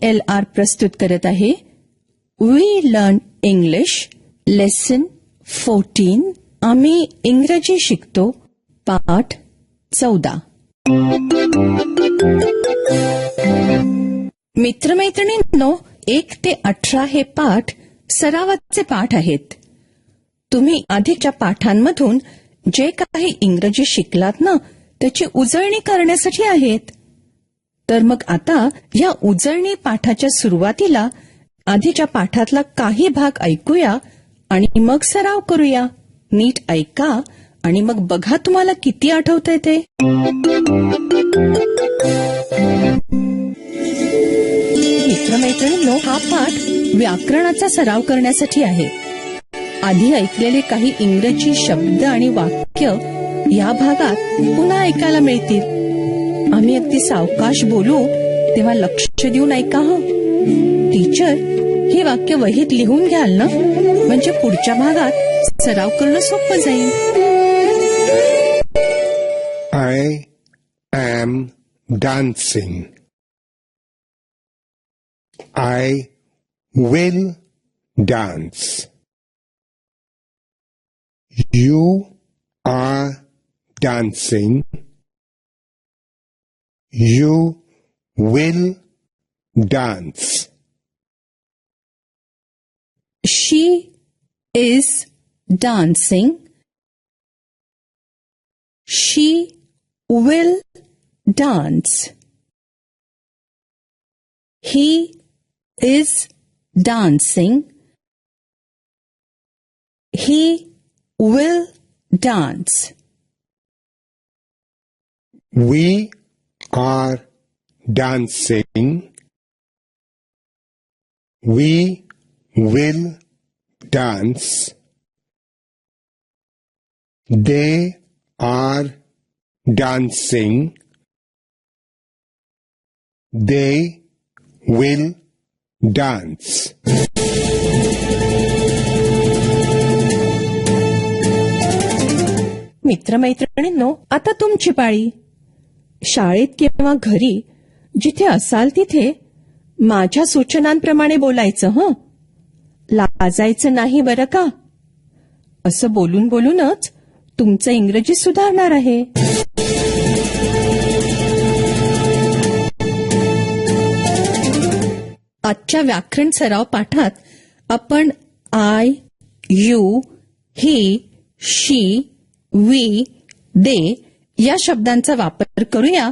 ALR प्रस्तुत करत आहे वी लर्न इंग्लिश लेसन 14. आम्ही इंग्रजी शिकतो पाठ 14. मित्रमैत्रिणींनो, 1 ते 18 हे पाठ सरावाचे पाठ आहेत. तुम्ही आधीच्या पाठांमधून जे काही इंग्रजी शिकलात ना, त्याची उजळणी करण्यासाठी आहेत. तर मग आता या उजळणी पाठाच्या सुरुवातीला आधीच्या पाठातला काही भाग ऐकूया आणि मग सराव करूया. नीट ऐका आणि मग बघा तुम्हाला किती आठवतंय ते. मित्रमैत्रिणींनो, हा पाठ व्याकरणाचा सराव करण्यासाठी आहे. आधी ऐकलेले काही इंग्रजी शब्द आणि वाक्य या भागात पुन्हा ऐकायला मिळतील. आम्ही अगदी सावकाश बोलू तेव्हा लक्ष देऊन ऐका हं. टीचर, हे वाक्य वहीत लिहून घ्याल ना, म्हणजे पुढच्या भागात सराव करणं सोपं जाईल. I am dancing. I will dance. You are dancing. You will dance. She is dancing. She will dance. He is dancing. He will dance. We are dancing. We will dance. They are dancing. They will dance. मित्रमैत्रिणींनो, आता तुमची पाळी. शाळेत किंवा घरी जिथे असाल तिथे माझ्या सूचनांप्रमाणे बोलायचं हं. लाजायचं नाही बरं का. असं बोलून बोलूनच तुमचं इंग्रजी सुधारणार आहे. आजच्या व्याकरण सराव पाठात आपण I, you, he, she, we, they या शब्दांचा वापर करूया.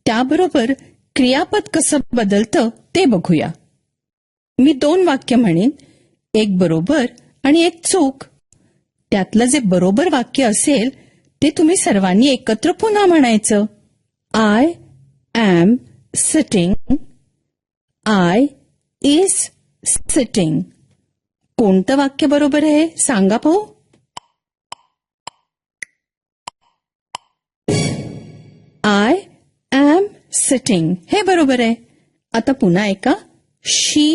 त्याबरोबर क्रियापद कसं बदलतं ते बघूया. मी 2 वाक्य म्हणेन, एक बरोबर आणि एक चूक. त्यातलं जे बरोबर वाक्य असेल ते तुम्ही सर्वांनी एकत्र पुन्हा म्हणायचं. I am sitting. I is sitting. कोणतं वाक्य बरोबर आहे सांगा पाहू. आय एम सिटिंग हे बरोबर आहे. आता पुन्हा ऐका. She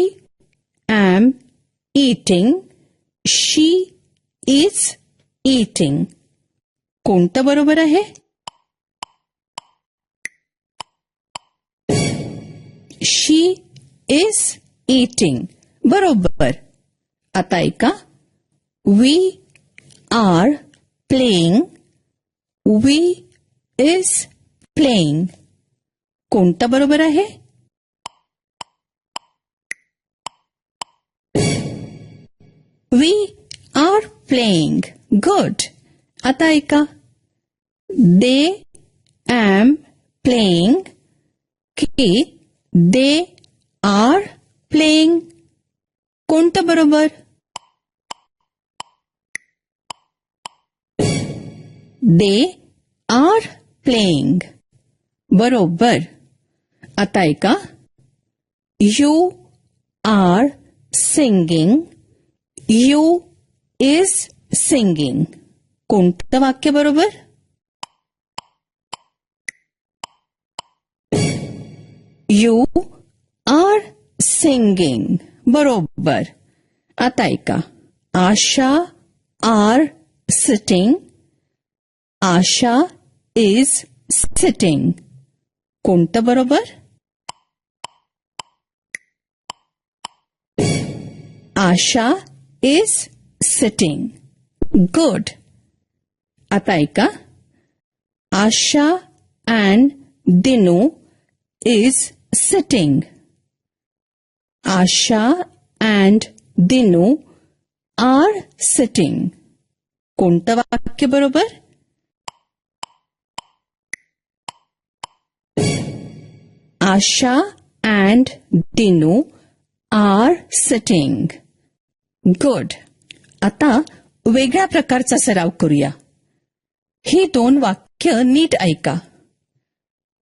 am eating. She is eating. कोणतं बरोबर आहे. शी इज ईटिंग बरोबर. आता ऐका. We are playing. We is playing. कोणतं बरोबर आहे. We are playing. गुड. आता ऐका. दे एम प्लेइंग की दे आर प्लेइंग. कोणतं बरोबर. दे आर प्लेइंग बरोबर. आता ऐका. You are singing. You is singing. कोणतं वाक्य बरोबर. यू आर सिंगिंग बरोबर. आता ऐका. Asha are sitting. Asha is sitting. कोणतं बरोबर. Asha is sitting. गुड. आता ऐका. Asha and Dinu is sitting. Asha and Dinu are sitting. कोणतं वाक्य बरोबर? Asha and Dinu are sitting. Good. आता वेगळ्या प्रकारचा सराव करूया. ही 2 वाक्य नीट ऐका.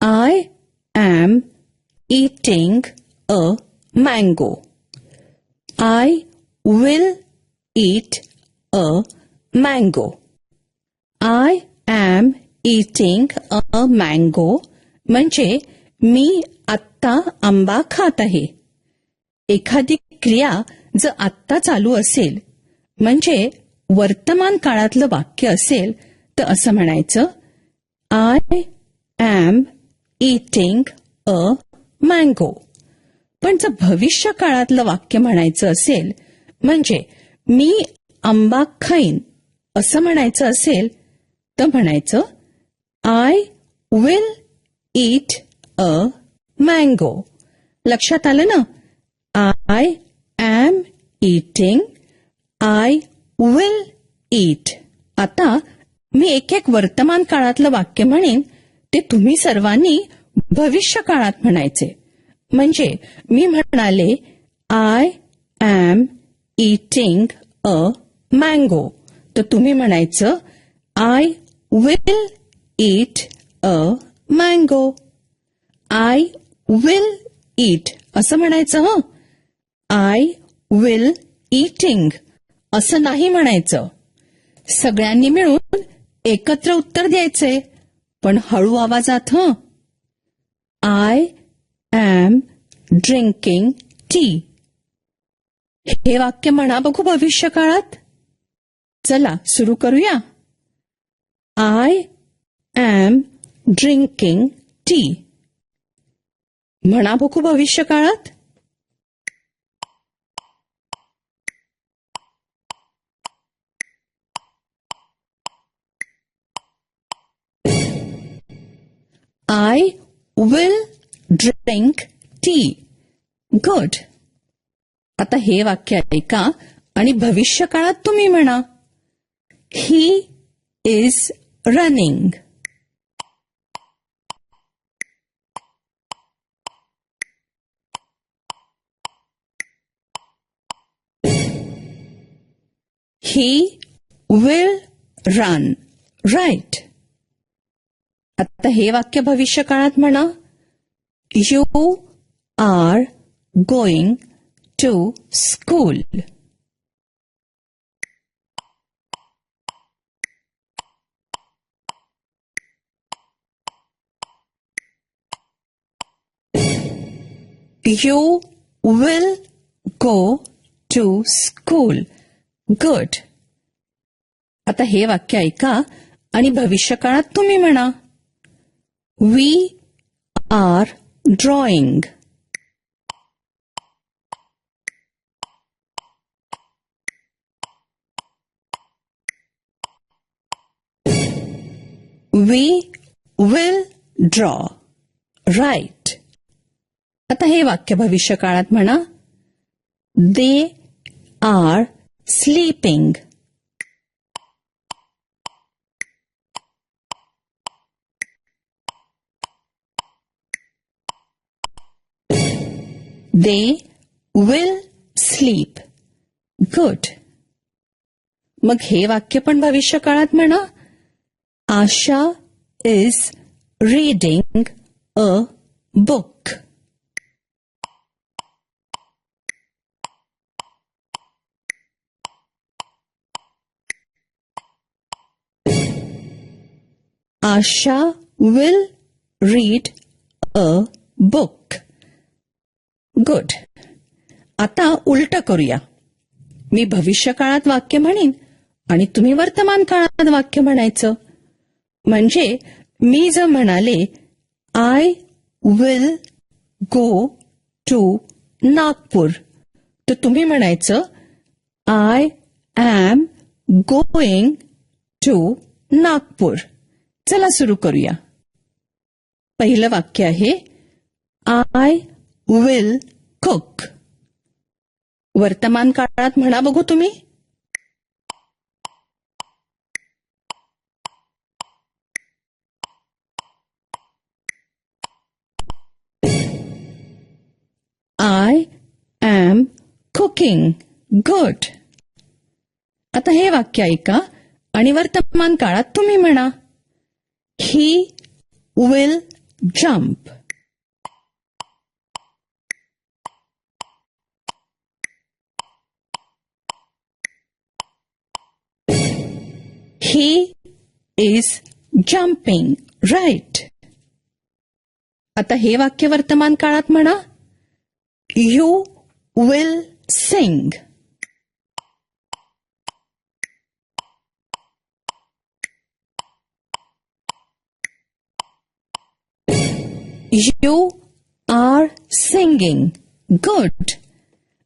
I am eating a mango. I will eat a mango. I am eating a mango म्हणजे मी आत्ता आंबा खात आहे. एखादी क्रिया जर आत्ता चालू असेल म्हणजे वर्तमान काळातलं वाक्य असेल तर असं म्हणायचं I am eating a mango. पण जर भविष्य काळातलं वाक्य म्हणायचं असेल म्हणजे मी आंबा खाईन असं म्हणायचं असेल तर म्हणायचं I will eat a mango. लक्षात आलं ना? I am eating. I will eat. आता मी एक एक वर्तमान काळातलं वाक्य म्हणेन ते तुम्ही सर्वांनी भविष्य काळात म्हणायचे. म्हणजे मी म्हणाले I am eating a mango तर तुम्ही म्हणायचं I will eat a mango. I will eat असं म्हणायचं. हं. आय विल ईटिंग असं नाही म्हणायचं. सगळ्यांनी मिळून एकत्र उत्तर द्यायचे पण हळू आवाजात. हं. I am drinking tea. हे वाक्य म्हणा बघू भविष्य काळात. चला सुरू करूया. I am drinking tea. म्हणा बघू भविष्य काळात. I will drink tea. Good. आता हे वाक्य ऐका आणि भविष्य काळात तुम्ही म्हणा he is running. He will run. Right. आता हे वाक्य भविष्य काळात म्हणा You are going to school. You will go to school. Good. आता हे वाक्य ऐका आणि भविष्य काळात तुम्ही म्हणा We are drawing. We will draw. Right. आता हे वाक्य भविष्य काळात म्हणा They are sleeping. They will sleep. Good. मग हे वाक्य पण भविष्य काळात म्हणा आशा is reading a book. Asha will read a book. Good. आता उलट करूया. मी भविष्य काळात वाक्य म्हणेन आणि तुम्ही वर्तमान काळात वाक्य म्हणायचं. म्हणजे मी जर म्हणाले I will go to Nagpur तर तुम्ही म्हणायचं I am going to Nagpur. चला सुरू करूया. पहिलं वाक्य आहे आय विल कुक. वर्तमान काळात म्हणा बघू तुम्ही. I am cooking. गुड. आता हे वाक्य ऐका आणि वर्तमान काळात तुम्ही म्हणा. He will jump. He is jumping. Right. आता हे वाक्य वर्तमान काळात म्हणा. You will sing. You are singing. Good.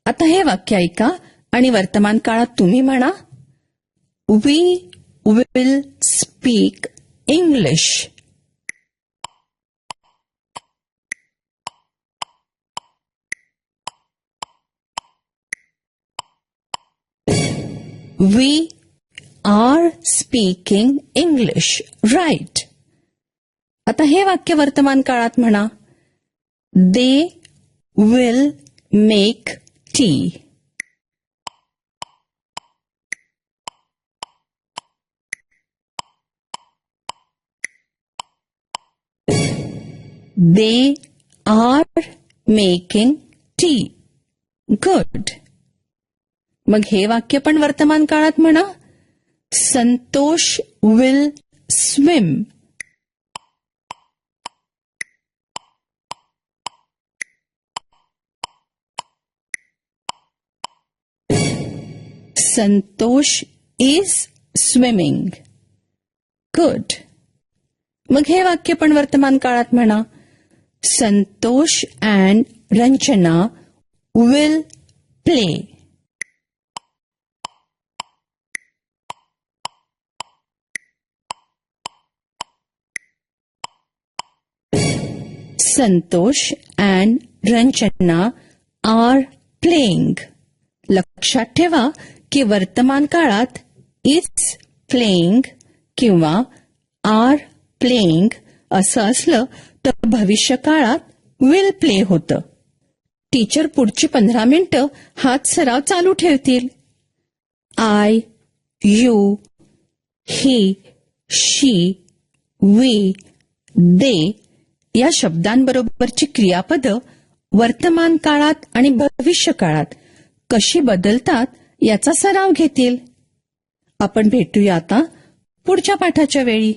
आता हे वाक्य ऐका आणि वर्तमान काळात तुम्ही म्हणा. We will speak English. We are speaking English. Right. आता हे वाक्य वर्तमान काळात म्हणा. They will make tea. They are making tea. Good. मग हे वाक्य पण वर्तमान काळात म्हणा. Santosh will swim. Santosh is swimming. Good. मग हे वाक्य पण वर्तमान काळात म्हणा. Santosh and Ranjana will play. Santosh and Ranjana are playing. लक्षात ठेवा की वर्तमान काळात is playing किंवा are playing असं असलं तर भविष्य काळात will play होतं. टीचर पुढची 15 मिनिटं हाच सराव चालू ठेवतील. I, you, he, she, we, they या शब्दांबरोबरची क्रियापदं वर्तमान काळात आणि भविष्य काळात कशी बदलतात याचा सराव घेतील. आपण भेटूया आता पुढच्या पाठाच्या वेळी.